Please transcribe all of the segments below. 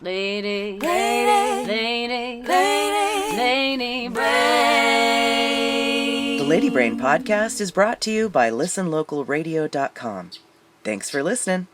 Lady Brain. The Lady Brain podcast is brought to you by listenlocalradio.com. Thanks for listening.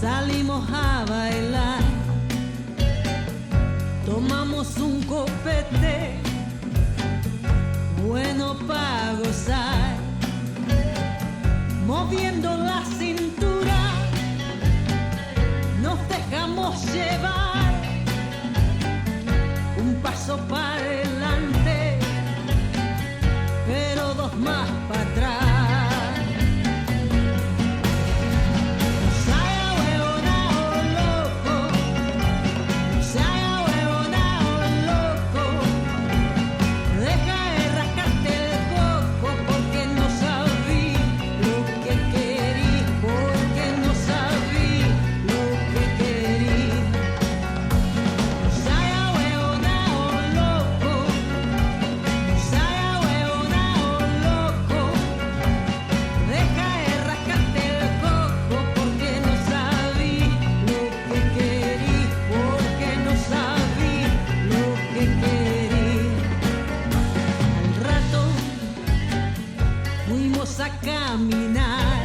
Salimos a bailar, tomamos un copete, bueno para gozar, moviendo la cintura, nos dejamos llevar, un paso para adelante, pero dos más para atrás. A caminar,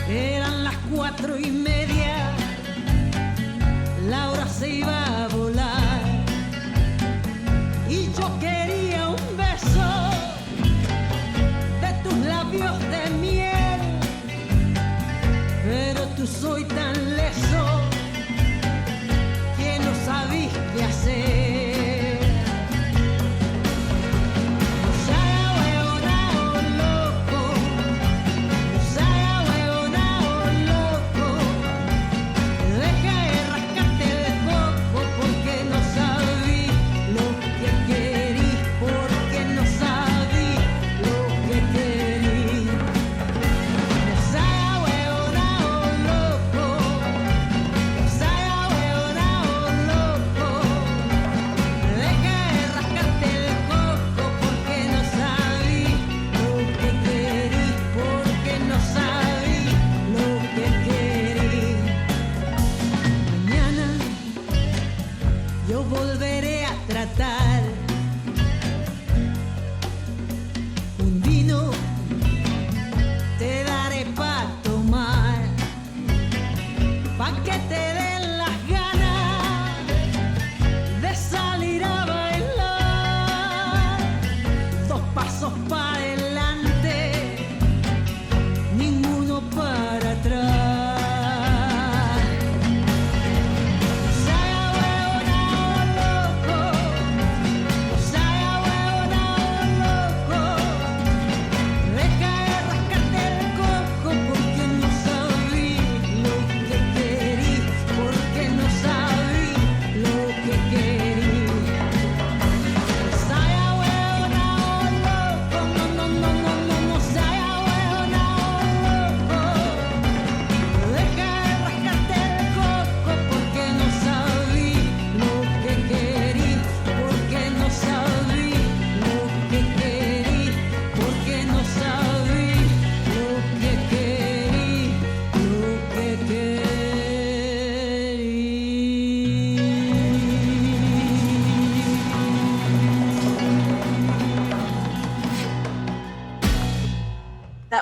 eran las 4:30, la hora se iba a volar y yo quería un beso de tus labios de miel, pero tú soy tan leso que no sabís qué hacer. Volveré a tratar un vino, te daré pa' tomar, pa' que te den las ganas de salir a bailar. Dos pasos para adelante, ninguno para atrás.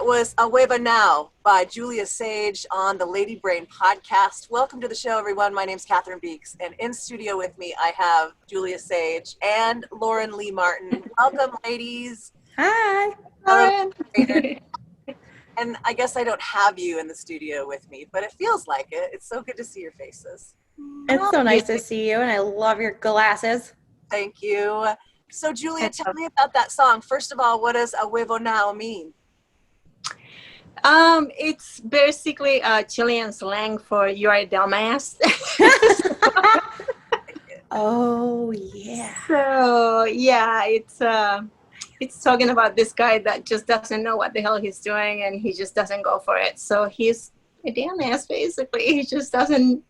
That was A Hueva Now by Julia Sage on the Lady Brain podcast. Welcome to the show, everyone. My name's Catherine Beeks, and in studio with me, I have Julia Sage and Lauren Leigh Martin. Welcome, ladies. Hi. Lauren. And I guess I don't have you in the studio with me, but it feels like it. It's so good to see your faces. It's so nice to see you, and I love your glasses. Thank you. So, Julia, tell me about that song. First of all, what does A Huevo Now mean? It's basically Chilean slang for "you are a dumbass." Oh yeah. So yeah, it's talking about this guy that just doesn't know what the hell he's doing, and he just doesn't go for it. So he's a dumbass, basically. He just doesn't,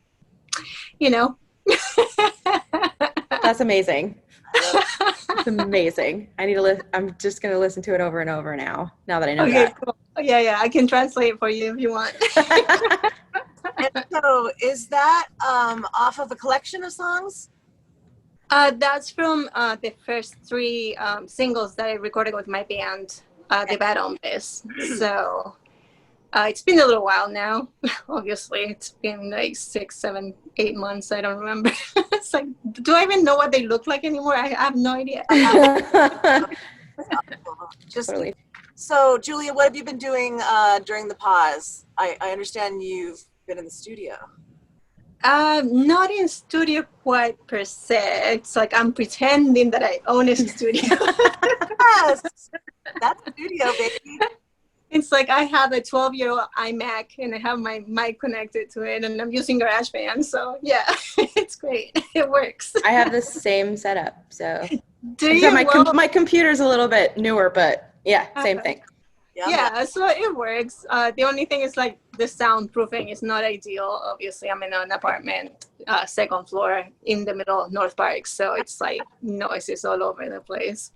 That's amazing. It's amazing. I need to I'm just gonna listen to it over and over now that I know that. Cool. Yeah, I can translate for you if you want. And so, is that off of a collection of songs? That's from the first three singles that I recorded with my band, the Bad Hombres. So it's been a little while now. Obviously, it's been like 6, 7, 8 months. I don't remember. It's like, do I even know what they look like anymore? I have no idea. Just Totally. So, Julia, what have you been doing during the pause? I understand you've been in the studio. Not in studio quite per se. It's like I'm pretending that I own a studio. Yes, that's studio, baby. It's like I have a 12-year-old iMac and I have my mic connected to it, and I'm using GarageBand. So yeah, it's great. It works. I have the same setup, so Do you? my computer's a little bit newer, but yeah, same thing. Yeah, so it works. The only thing is like the soundproofing is not ideal. Obviously, I'm in an apartment, second floor in the middle of North Park, so it's like noises all over the place.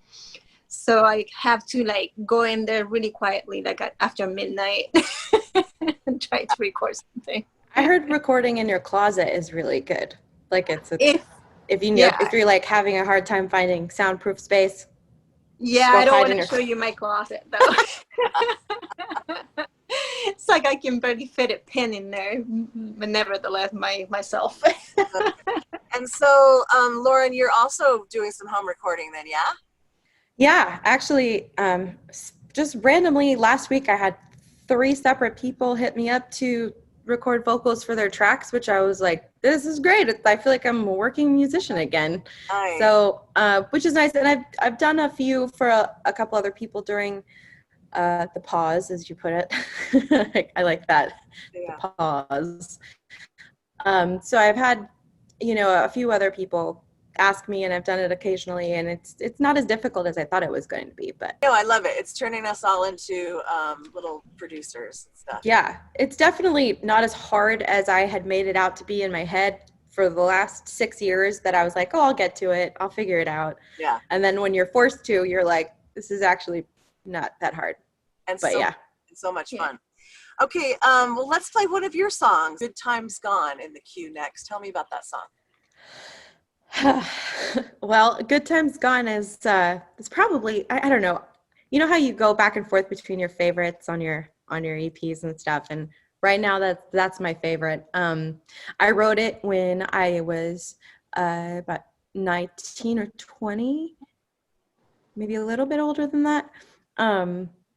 So I have to like go in there really quietly, like after midnight, and try to record something. I heard recording in your closet is really good. Like if you're like having a hard time finding soundproof space. Yeah, I don't want to show you my closet though. It's like I can barely fit a pin in there, but nevertheless, myself. And so, Lauren, you're also doing some home recording then, yeah? Yeah, actually, just randomly last week, I had 3 separate people hit me up to record vocals for their tracks, which I was like, this is great. I feel like I'm a working musician again. Nice. So, which is nice. And I've done a few for a couple other people during the pause, as you put it. I like that, yeah. The pause. So I've had, a few other people ask me, and I've done it occasionally, and it's not as difficult as I thought it was going to be. But I love it. It's turning us all into little producers and stuff. Yeah, it's definitely not as hard as I had made it out to be in my head for the last 6 years, that I was like, oh, I'll get to it, I'll figure it out. Yeah. And then when you're forced to, you're like, this is actually not that hard. It's so much fun. Okay, well, let's play one of your songs, Good Times Gone, in the queue next. Tell me about that song. Well, Good Times Gone is it's probably, I don't know. You know how you go back and forth between your favorites on your EPs and stuff, and right now that's my favorite. I wrote it when I was about 19 or 20, maybe a little bit older than that.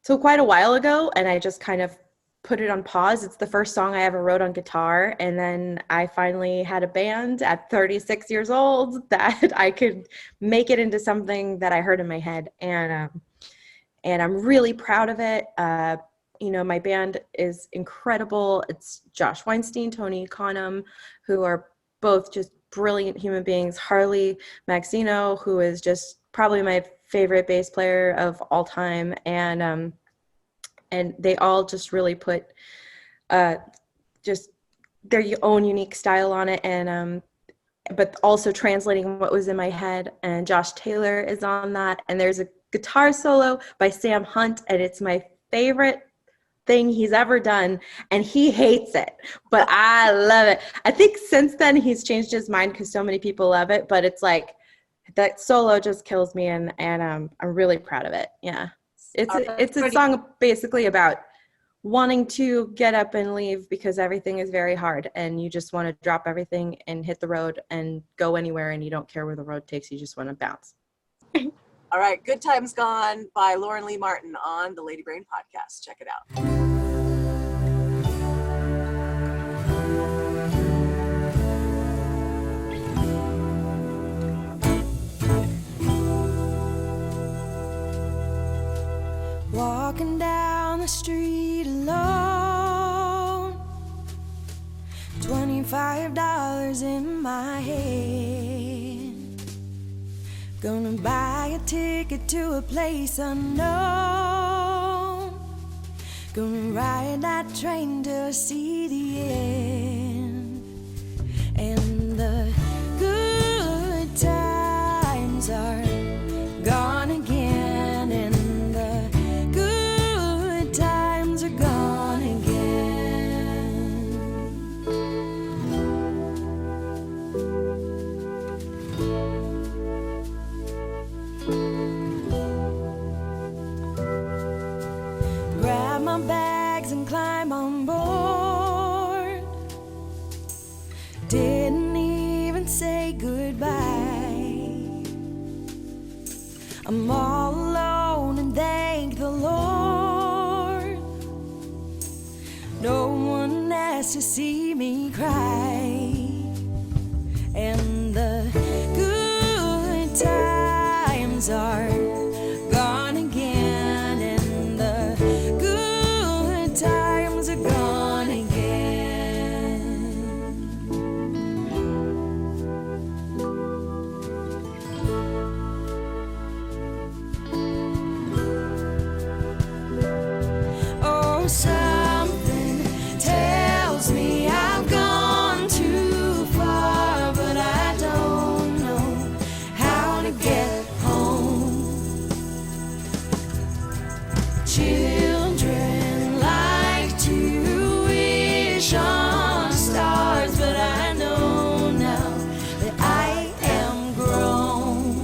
So quite a while ago, and I just kind of put it on pause. It's the first song I ever wrote on guitar, and then I finally had a band at 36 years old that I could make it into something that I heard in my head, and I'm really proud of it. My band is incredible. It's Josh Weinstein, Tony Conham, who are both just brilliant human beings. Harley Maxino, who is just probably my favorite bass player of all time, and they all just really put just their own unique style on it, and but also translating what was in my head. And Josh Taylor is on that, and there's a guitar solo by Sam Hunt, and it's my favorite thing he's ever done, and he hates it, but I love it. I think since then he's changed his mind because so many people love it, but it's like that solo just kills me, and I'm really proud of it. Yeah. It's a song basically about wanting to get up and leave because everything is very hard and you just want to drop everything and hit the road and go anywhere and you don't care where the road takes you, just want to bounce. All right, Good Times Gone by Lauren Leigh Martin on the Lady Brain podcast. Check it out. Walking down the street alone, $25 in my hand. Gonna buy a ticket to a place unknown. Gonna ride that train to see the end. And the good times are gone again, and the good times are gone again. Grab my bags and climb on board. Didn't even say goodbye. I'm all alone and thank the Lord. No one has to see me cry. And the good times are gone again, and the good times are gone again. Oh, something tells me I've gone too far, but I don't know how to get home. Children like to wish on stars, but I know now that I am grown.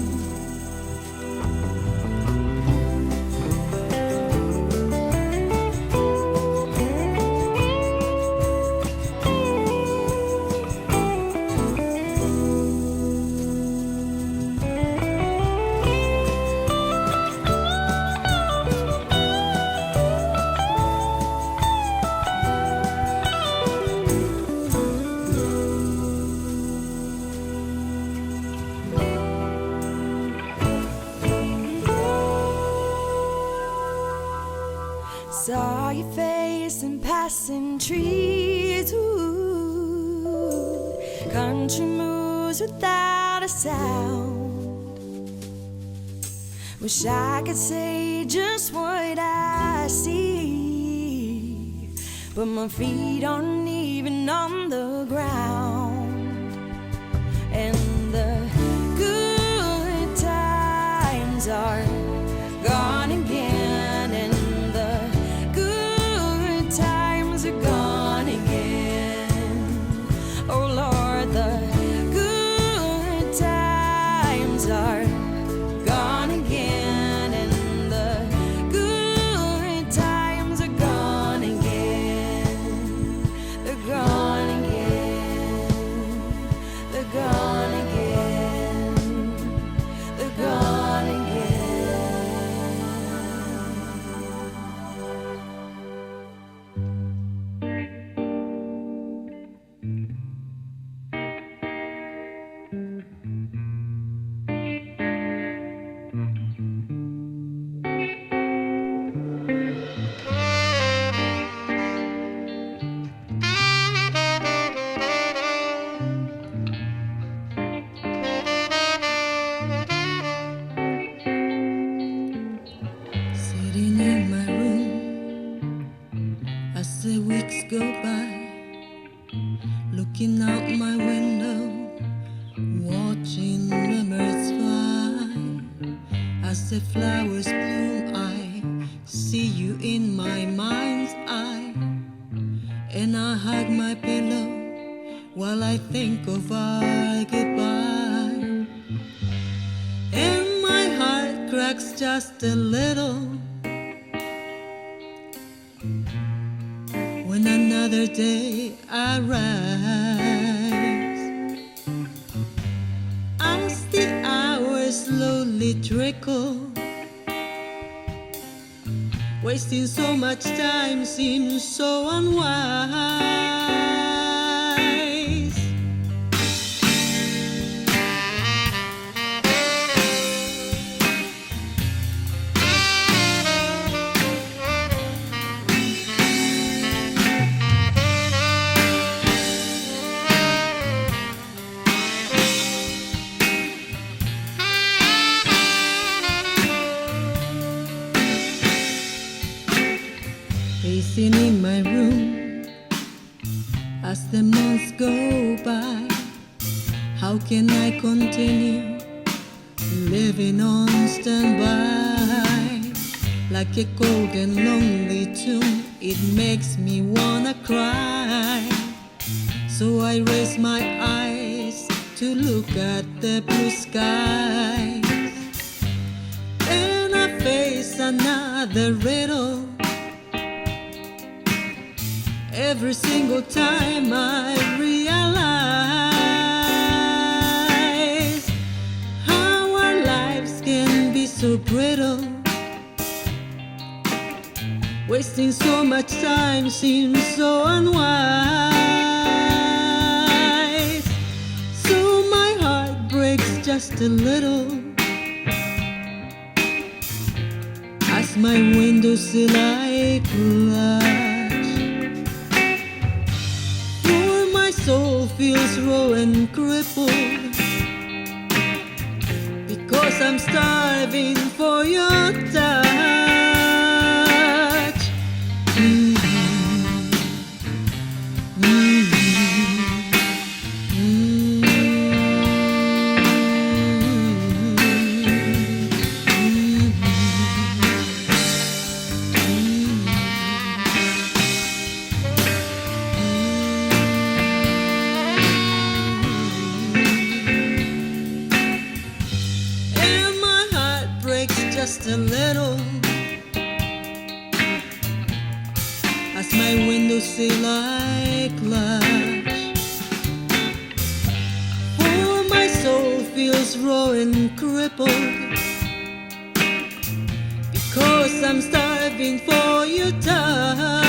Saw your face in passing trees. Ooh, country moves without a sound. Wish I could say just what I see, but my feet aren't even on the ground. And the good times are gone again, and the good times are gone again. Oh Lord, the good times are gone again, and the good times are gone again. They're gone again. They're gone again. They're gone again. Sitting in my room as the weeks go by, looking out my window, watching memories fly. As the flowers bloom, I see you in my mind's eye, and I hug my pillow while I think of our goodbye. And my heart cracks just a little another day arrives. As the hours slowly trickle, wasting so much time seems so unwise. Pacing in my room as the months go by, how can I continue living on standby? Like a cold and lonely tune, it makes me wanna cry. So I raise my eyes to look at the blue skies, and I face another riddle. Every single time I realize how our lives can be so brittle. Wasting so much time seems so unwise. So my heart breaks just a little as my windowsill I clutch. Soul feels raw and crippled because I'm starving for your touch. Just a little as my windowsill I clutch. For my soul feels raw and crippled because I'm starving for your touch.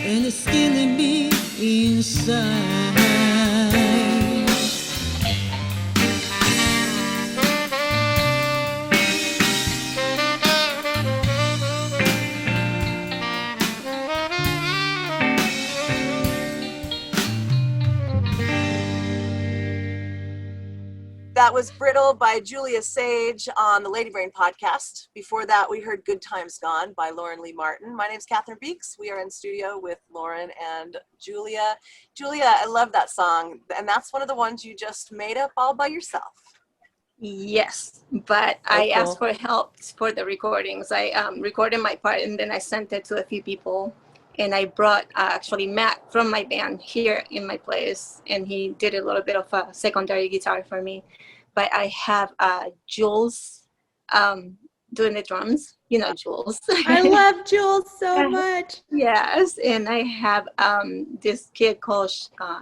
And it's killing me inside. That was Brittle by Julia Sage on the Lady Brain podcast. Before that, we heard Good Times Gone by Lauren Leigh Martin. My name's Catherine Beeks. We are in studio with Lauren and Julia. Julia, I love that song. And that's one of the ones you just made up all by yourself. Yes, but I cool. asked for help for the recordings. I recorded my part and then I sent it to a few people. And I brought actually Matt from my band here in my place, and he did a little bit of a secondary guitar for me. But I have Jules doing the drums. You know Jules. I love Jules so much. Yes, and I have this kid called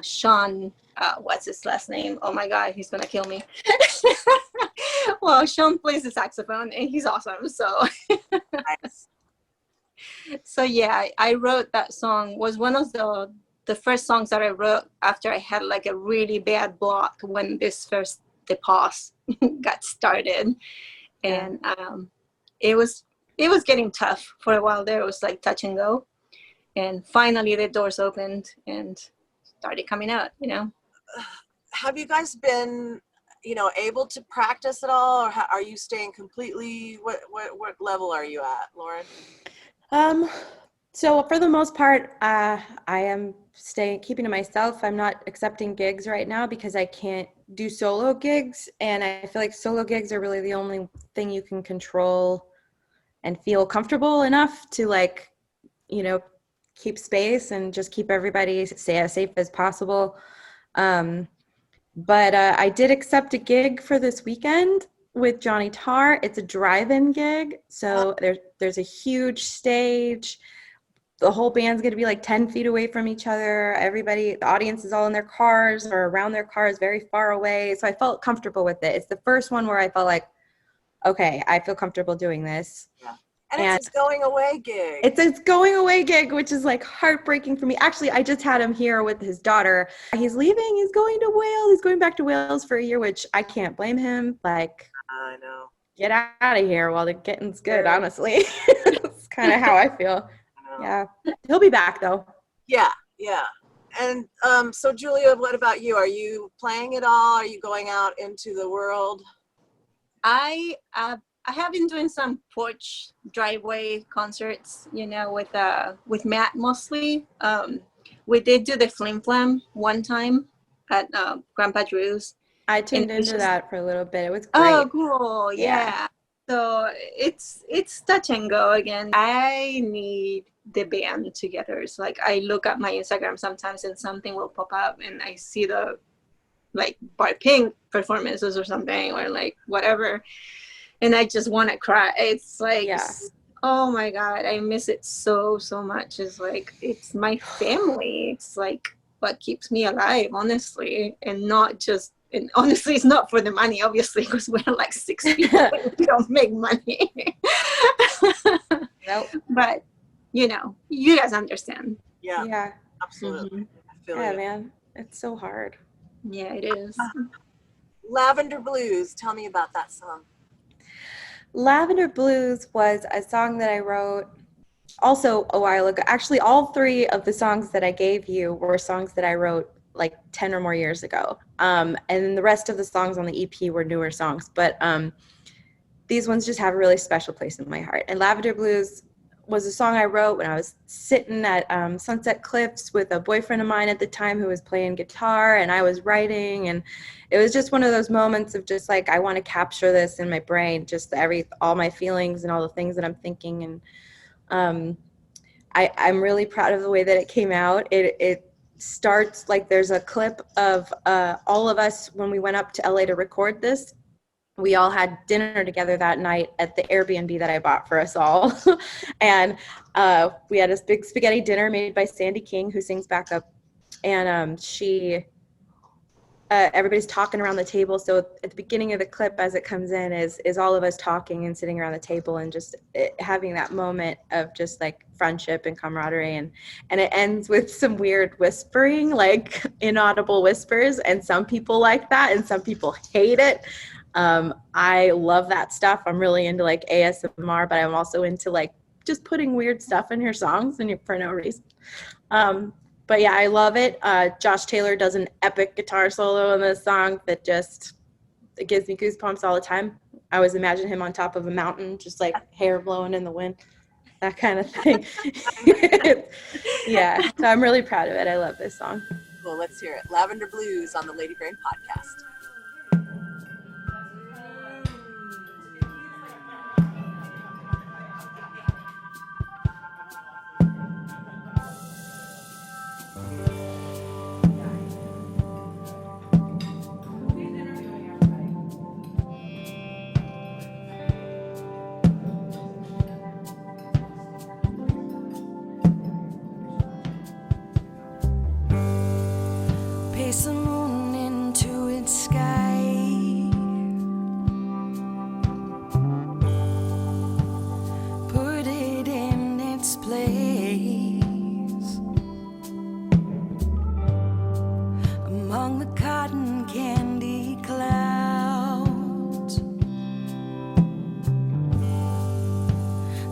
Sean. What's his last name? Oh my God, he's gonna kill me. Well, Sean plays the saxophone, and he's awesome. So. Nice. So yeah, I wrote that song. Was one of the first songs that I wrote after I had like a really bad block when the pause got started, and it was getting tough for a while there. It was like touch and go, and finally the doors opened and started coming out. You know. Have you guys been, able to practice at all, or are you staying completely? What level are you at, Lauren? So for the most part, I am keeping to myself. I'm not accepting gigs right now because I can't do solo gigs. And I feel like solo gigs are really the only thing you can control and feel comfortable enough to keep space and just keep everybody stay as safe as possible. But I did accept a gig for this weekend. with Johnny Tarr. It's a drive-in gig, so there's a huge stage. The whole band's going to be like 10 feet away from each other. Everybody, the audience is all in their cars or around their cars, very far away. So I felt comfortable with it. It's the first one where I felt like, okay, I feel comfortable doing this. Yeah. And it's a going away gig. It's a going away gig, which is like heartbreaking for me. Actually, I just had him here with his daughter. He's leaving. He's going to Wales. He's going back to Wales for a year, which I can't blame him. Like, I know. Get out of here while the getting's good, honestly. That's kind of how I feel. Yeah. He'll be back, though. Yeah. And so, Julia, what about you? Are you playing at all? Are you going out into the world? I have been doing some porch driveway concerts, with Matt mostly. We did do the Flim Flam one time at Grandpa Drew's. I tuned into that for a little bit. It was great. Oh, cool. Yeah. So it's touch and go again. I need the band together. It's like I look at my Instagram sometimes and something will pop up and I see the like Bar Pink performances or something or like whatever. And I just want to cry. It's like, oh my God, I miss it so much. It's like, it's my family. It's like what keeps me alive, honestly. And not just, and honestly, it's not for the money, obviously, because we're like 6 people and we don't make money. Nope. But, you guys understand. Yeah. Absolutely. Mm-hmm. I feel Yeah, you. man. It's so hard. Yeah, it is. Lavender Blues. Tell me about that song. Lavender Blues was a song that I wrote also a while ago. Actually, all three of the songs that I gave you were songs that I wrote like 10 or more years ago. And then the rest of the songs on the EP were newer songs. But these ones just have a really special place in my heart. And Lavender Blues was a song I wrote when I was sitting at Sunset Cliffs with a boyfriend of mine at the time who was playing guitar, and I was writing, and it was just one of those moments of just like, I want to capture this in my brain, just all my feelings and all the things that I'm thinking. And I'm really proud of the way that it came out. It starts like there's a clip of all of us when we went up to LA to record this. We all had dinner together that night at the Airbnb that I bought for us all. And we had this big spaghetti dinner made by Sandy King, who sings backup. And everybody's talking around the table. So at the beginning of the clip, as it comes in, is all of us talking and sitting around the table and just having that moment of just like friendship and camaraderie. And it ends with some weird whispering, like inaudible whispers. And some people like that and some people hate it. I love that stuff. I'm really into like ASMR, but I'm also into like just putting weird stuff in your songs and for no reason. But yeah, I love it. Josh Taylor does an epic guitar solo in this song that it gives me goosebumps all the time. I always imagine him on top of a mountain, just like hair blowing in the wind, that kind of thing. Yeah, so I'm really proud of it. I love this song. Well, let's hear it. Lavender Blues on the Lady Brain podcast. Pace the moon into its sky. Put it in its place among the cotton candy clouds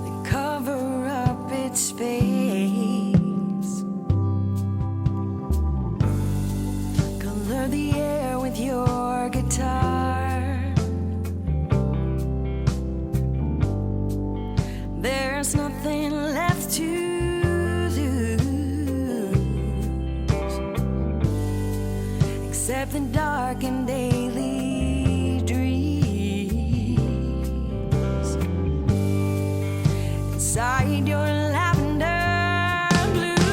that cover up its face. Color the air with your guitar. There's nothing left to lose except the dark and daily dreams inside your lavender blues.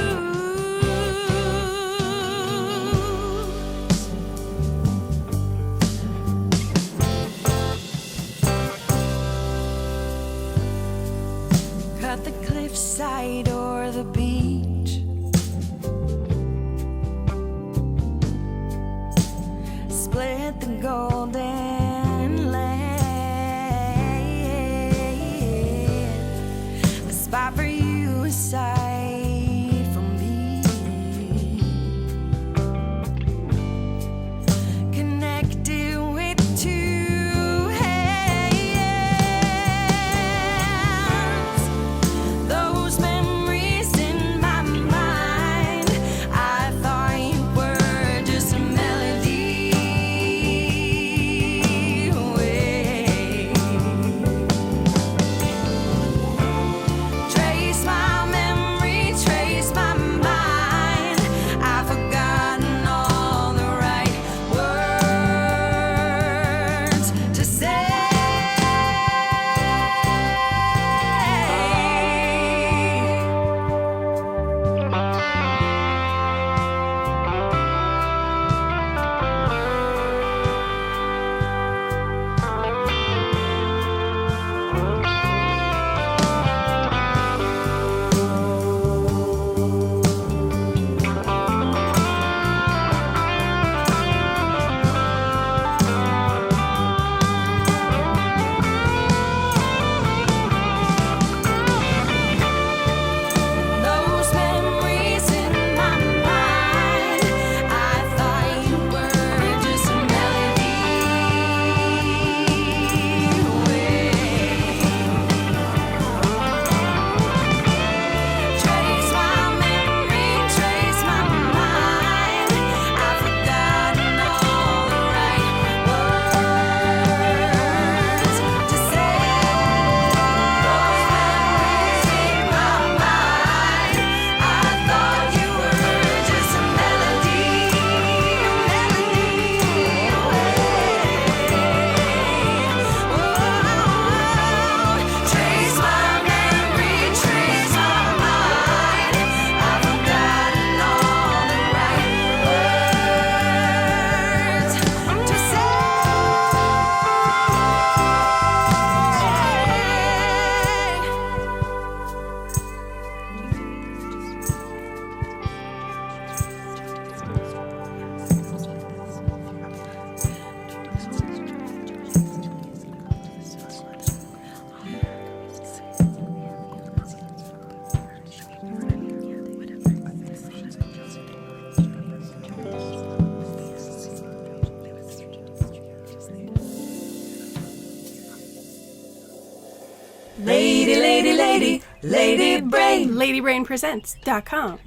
Lady Brain. LadyBrainPresents.com.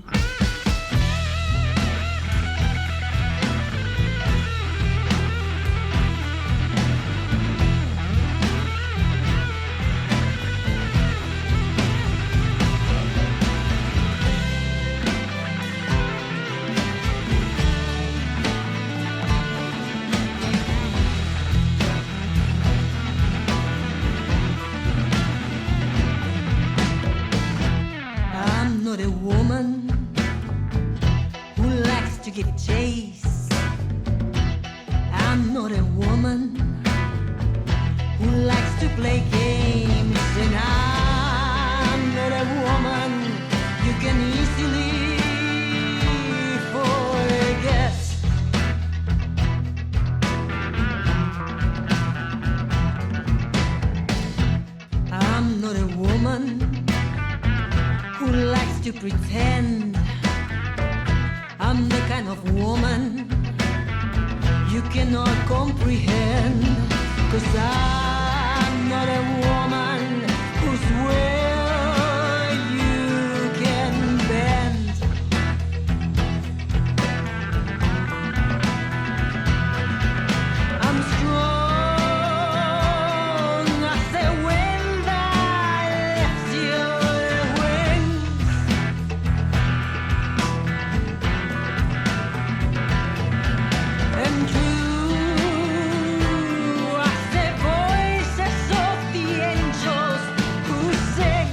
I'm not a woman who likes to give chase. I'm not a woman who likes to play games. And I'm not a woman you can easily forget. I'm not a woman who likes to pretend. I'm the kind of woman you cannot comprehend. 'Cause I'm not a woman whose will you can bend. I'm strong as the wind that lifts your wings. And true as the voices of the angels who sing.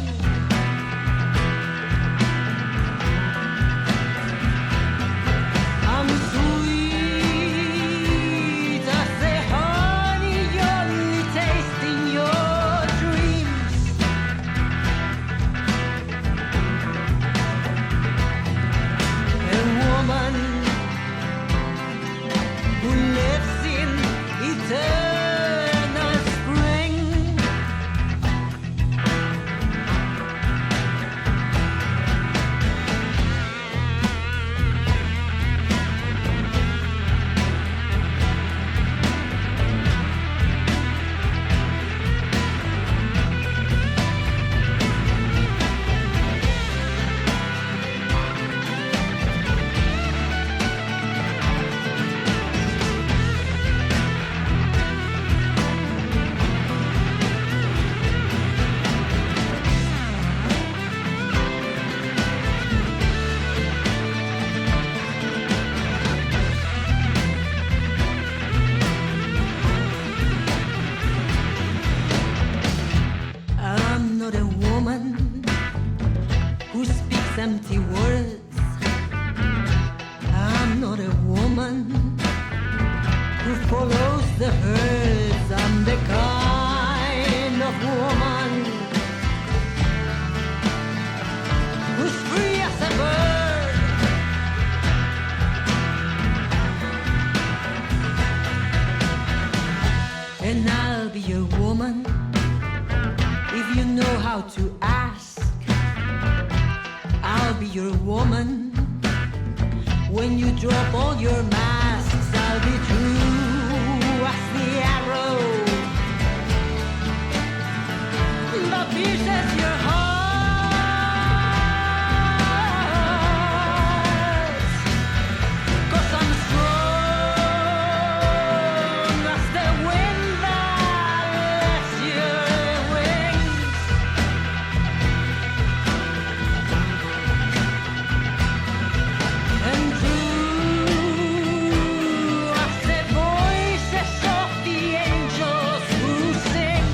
I'm sweet as the honey you only taste in your dreams. A woman who lives in eternal spring. I'm not a woman who speaks empty words. I'm not a woman who follows the herds. I'm the kind of woman who's free as a bird. And I'll be your woman if you know how to ask. I'll be your woman when you drop all your masks. I'll be true as the arrow that pierces your heart. 'Cause I'm strong as the wind that lifts your wings. And true as the voices of the angels who sing.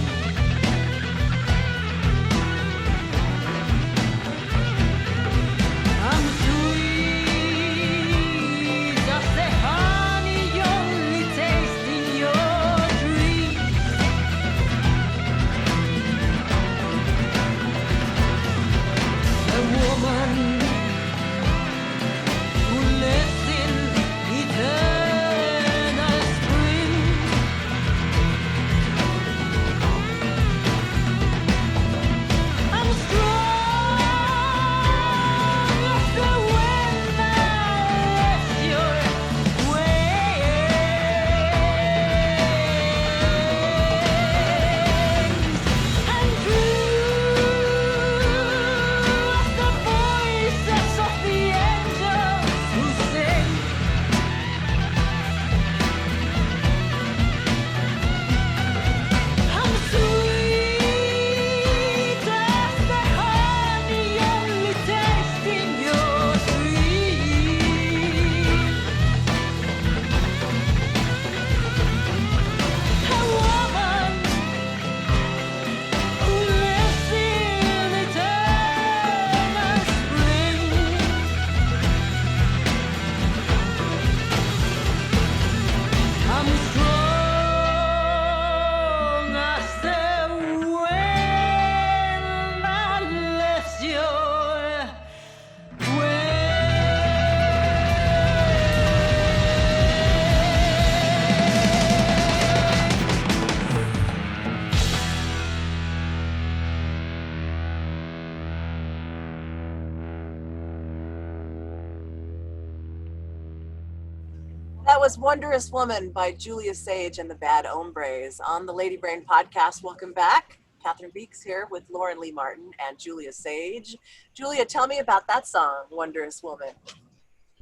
was Wondrous Woman by Julia Sage and the Bad Hombres on the Lady Brain podcast. Welcome back. Catherine Beeks here with Lauren Leigh Martin and Julia Sage. Julia, tell me about that song, Wondrous Woman.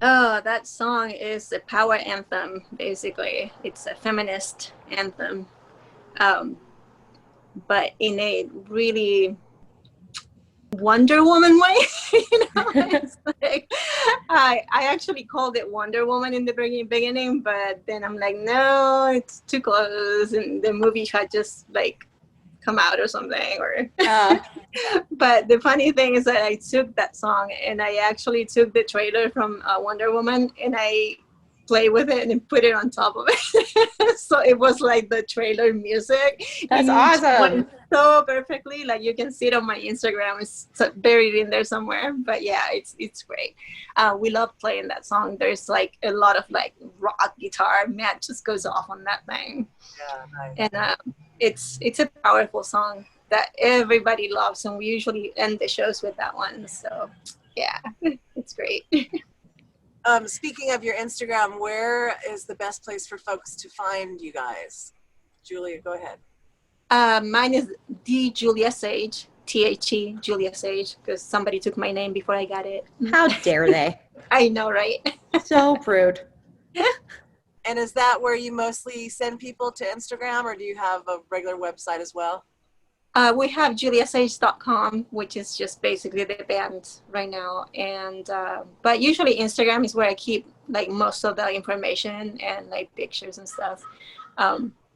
Oh, that song is a power anthem, basically. It's a feminist anthem, but in a really Wonder Woman way. It's like, I actually called it Wonder Woman in the beginning, but then I'm like, no, it's too close, and the movie had just like come out or something, or but the funny thing is that I took that song and I actually took the trailer from Wonder Woman and I played with it and put it on top of it. So it was like the trailer music. That's It awesome. went so perfectly. Like you can see it on my Instagram. It's buried in there somewhere. But yeah, it's great. We love playing that song. There's like a lot of like rock guitar. Matt just goes off on that thing. Yeah, nice. And it's a powerful song that everybody loves, and we usually end the shows with that one. So yeah, it's great. Speaking of your Instagram, where is the best place for folks to find you guys? Julia, go ahead. Mine is the Julia Sage, THE Julia Sage, because somebody took my name before I got it. How dare they? I know, right? So rude. And is that where you mostly send people to Instagram, or do you have a regular website as well? We have juliasage.com, which is just basically the band right now. And but usually Instagram is where I keep like most of the information and like pictures and stuff.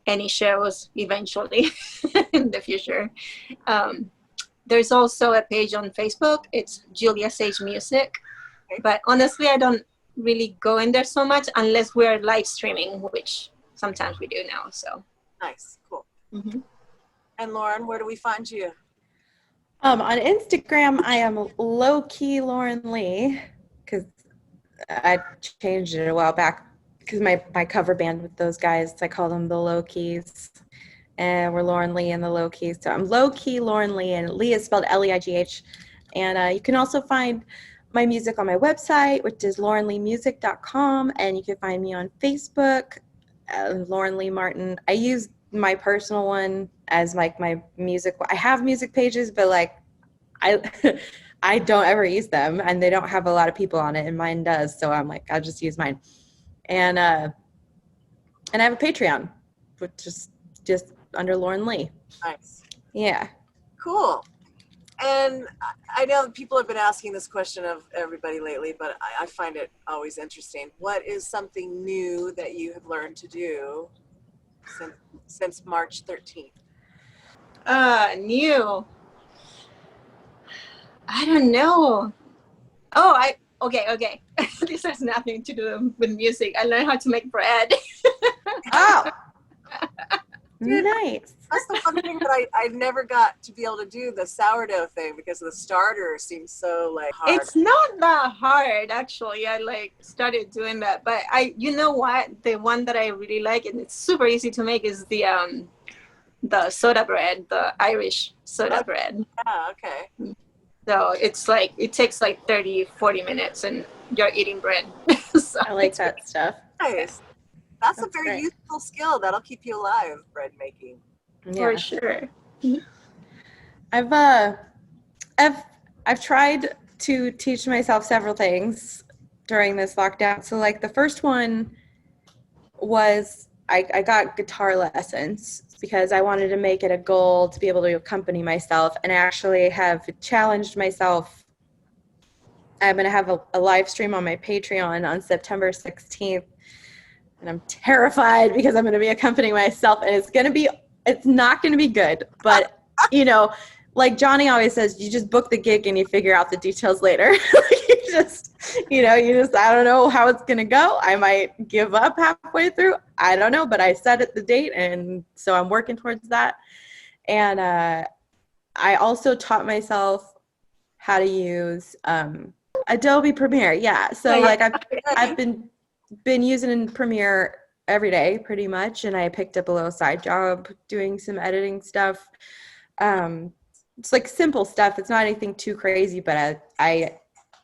Any shows eventually in the future. There's also a page on Facebook. It's Julia Sage Music. But honestly, I don't really go in there so much unless we're live streaming, which sometimes we do now. So Nice, cool. mm-hmm. And Lauren, where do we find you? On Instagram, I am low-key Lauren Leigh, because I changed it a while back because my cover band with those guys, I call them the Low Keys, and we're Lauren Leigh and the Low Keys. So I'm low-key Lauren Leigh, and Leigh is spelled Leigh. And you can also find my music on my website, which is laurenleighmusic.com, and you can find me on Facebook, Lauren Leigh Martin. I use my personal one as like my music. I have music pages, but like I don't ever use them, and they don't have a lot of people on it, and mine does. So I'm like, I'll just use mine. And I have a Patreon, which is just under Lauren Leigh. Nice. Yeah. Cool. And I know that people have been asking this question of everybody lately, but I find it always interesting. What is something new that you have learned to do since March 13th? New. I don't know. Oh, okay. This has nothing to do with music. I learned how to make bread. Oh, nice. That's the one thing that I never got to be able to do, the sourdough thing, because the starter seems so like hard. It's not that hard, actually. I like started doing that, but you know what? The one that I really like, and it's super easy to make, is the soda bread, the Irish soda bread. Yeah, okay. So it's like, it takes like 30-40 minutes and you're eating bread. So I like that stuff. Nice. That's a very great. useful skill. That'll keep you alive, bread making. for sure. I've tried to teach myself several things during this lockdown. So like the first one was I got guitar lessons because I wanted to make it a goal to be able to accompany myself, and I actually have challenged myself. I'm going to have a live stream on my Patreon on September 16th, and I'm terrified because I'm going to be accompanying myself, and it's not going to be good, but you know, like Johnny always says, you just book the gig and you figure out the details later. I don't know how it's going to go. I might give up halfway through. I don't know, but I set it the date, and so I'm working towards that. And I also taught myself how to use Adobe Premiere. Yeah. So like I've been using Premiere every day pretty much, and I picked up a little side job doing some editing stuff. It's like simple stuff. It's not anything too crazy, but I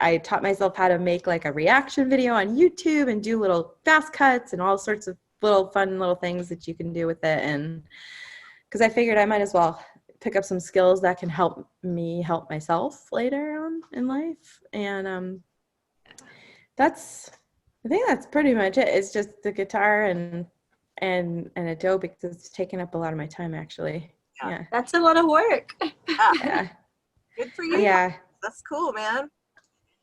I taught myself how to make like a reaction video on YouTube and do little fast cuts and all sorts of little fun little things that you can do with it. And because I figured I might as well pick up some skills that can help me help myself later on in life. And I think that's pretty much it. It's just the guitar and Adobe, because it's taking up a lot of my time actually. Yeah. That's a lot of work. Yeah. Good for you. Yeah. That's cool, man.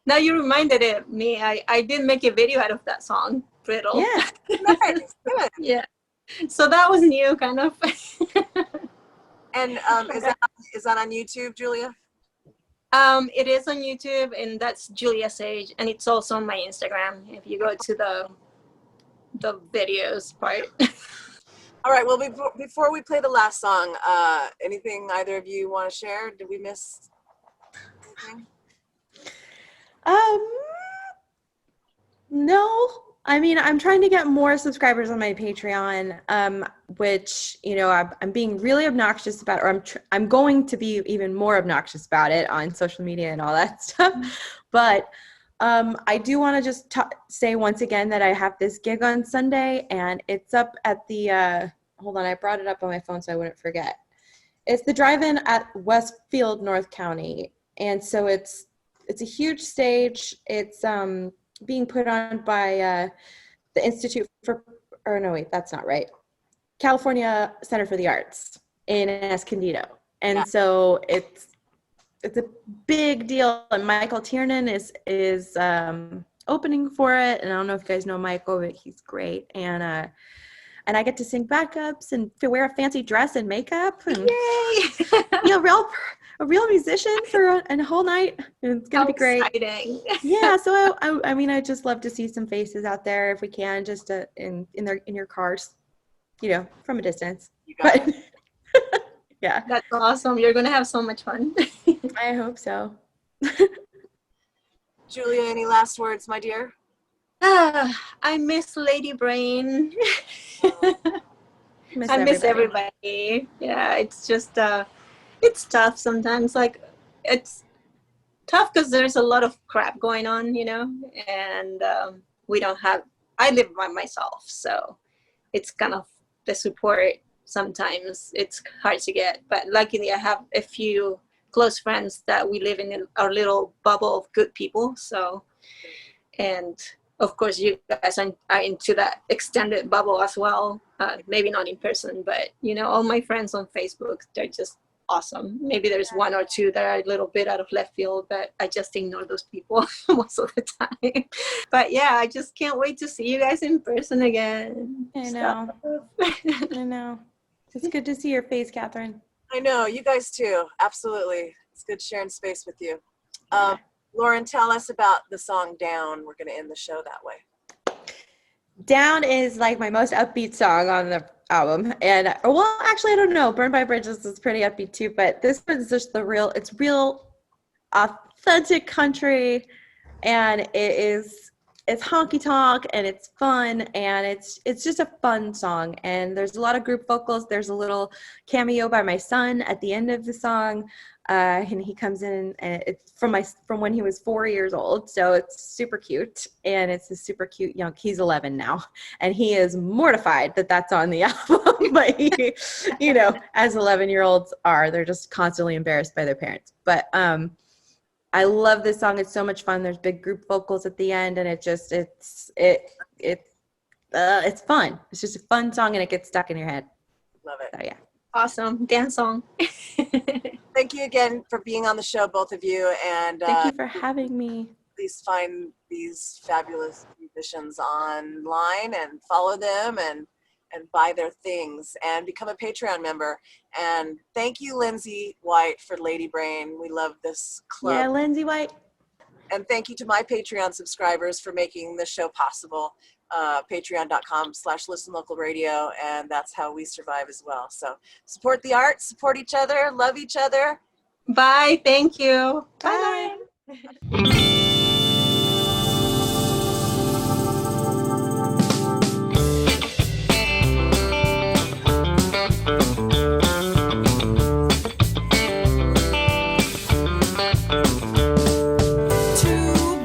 Now you reminded me. I did make a video out of that song, Brittle. Yeah. Nice. Good. Yeah. So that was new, kind of. And is that on YouTube, Julia? It is on YouTube, and that's Julia Sage, and it's also on my Instagram. If you go to the videos part. All right. Well, before we play the last song, anything either of you want to share? Did we miss anything? No. I mean, I'm trying to get more subscribers on my Patreon, which, you know, I'm being really obnoxious about, or I'm going to be even more obnoxious about it on social media and all that stuff. But I do want to just say once again that I have this gig on Sunday, and it's up at the, hold on, I brought it up on my phone so I wouldn't forget. It's the drive-in at Westfield, North County. And so it's a huge stage. It's being put on by the Institute for, or no, wait, that's not right. California Center for the Arts in Escondido. And so it's a big deal. And Michael Tiernan is opening for it. And I don't know if you guys know Michael, but he's great. And I get to sing backups and to wear a fancy dress and makeup and be a real musician for a whole night. It's gonna be great. Exciting. Yeah, so I mean, I just love to see some faces out there if we can, just in your cars, you know, from a distance. You got it. Yeah, That's awesome. You're gonna have so much fun. I hope so. Julia, any last words, my dear? I miss Lady Brain. I miss everybody. Yeah, it's just it's tough sometimes. Like, it's tough because there's a lot of crap going on, you know, and I live by myself, so it's kind of the support sometimes it's hard to get, but luckily I have a few close friends that we live in our little bubble of good people. So, and of course you guys are into that extended bubble as well. Maybe not in person, but you know, all my friends on Facebook, they're just awesome. Maybe there's one or two that are a little bit out of left field, but I just ignore those people most of the time. But yeah, I just can't wait to see you guys in person again. I know. I know. It's good to see your face, Catherine. I know, you guys too. Absolutely. It's good sharing space with you. Lauren, tell us about the song Down. We're going to end the show that way. Down is like my most upbeat song on the album. And, well, actually, I don't know. Burned by Bridges is pretty upbeat too, but this one's just it's real authentic country, and it's honky tonk, and it's fun, and it's just a fun song. And there's a lot of group vocals. There's a little cameo by my son at the end of the song, and he comes in, and it's from when he was 4 years old. So it's super cute, and it's a super cute young. He's 11 now, and he is mortified that that's on the album. But he, you know, as 11-year-olds are, they're just constantly embarrassed by their parents. But I love this song. It's so much fun. There's big group vocals at the end, and it's fun. It's just a fun song, and it gets stuck in your head. Love it. So yeah. Awesome dance song. Thank you again for being on the show, both of you. And Thank you for having me. please find these fabulous musicians online and follow them and buy their things and become a Patreon member. And thank you, Lindsay White, for Lady Brain. We love this club. Yeah, Lindsay White. And thank you to my Patreon subscribers for making this show possible. Patreon.com/listenlocalradio, and that's how we survive as well. So support the arts, support each other, love each other. Bye. Thank you. Bye. Two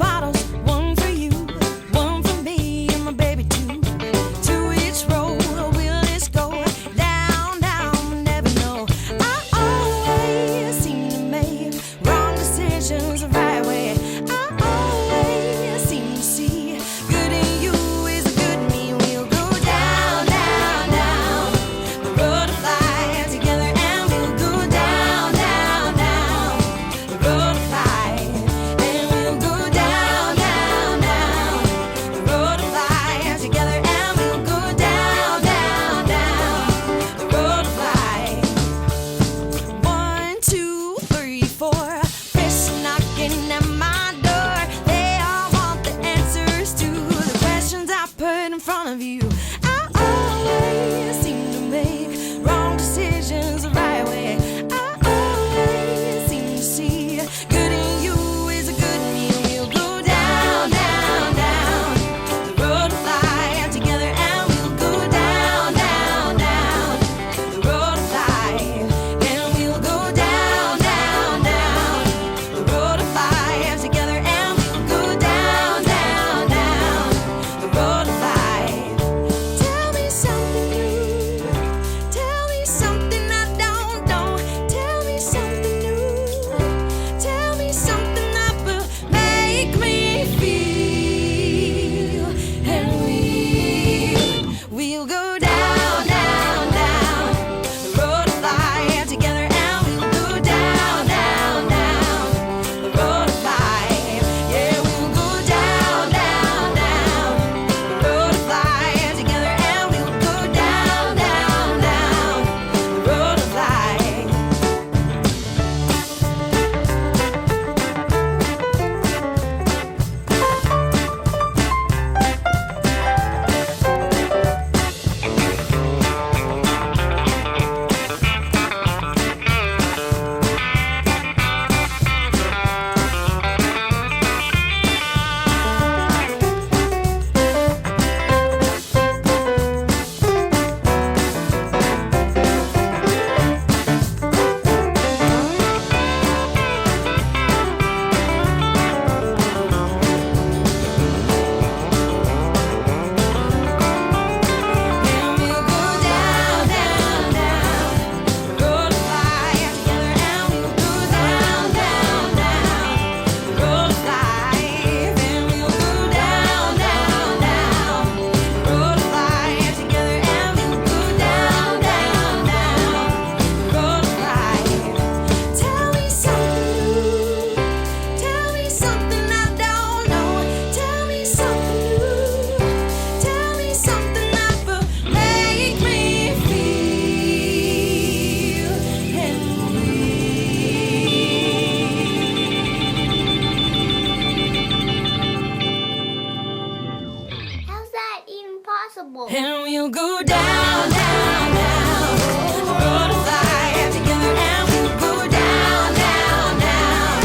impossible. And we'll go down, down, down. We're gonna fly together and we'll go down, down, down.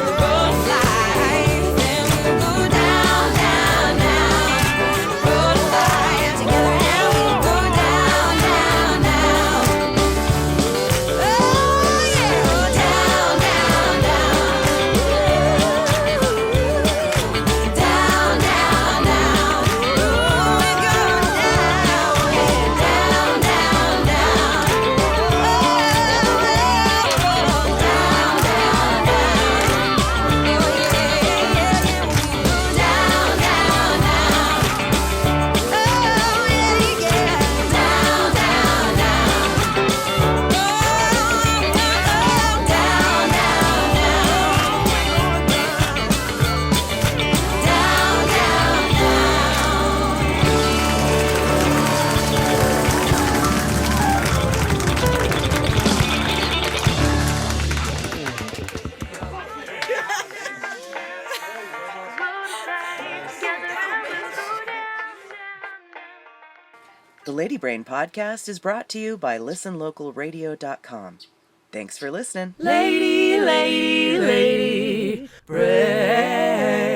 We're gonna fly and we'll go down, down, down. We're gonna fly together and we'll go down, down, down. Oh yeah, down, down, down. Down, down, down. Oh, we're going down, yeah, down, down, down. Oh, down, down, down. Oh yeah, yeah, yeah, we go down, down, down. Oh yeah, yeah, down, down, down. Oh, down, down, The Lady Brain podcast is brought to you by listenlocalradio.com. Thanks for listening. lady, lady, lady, brain.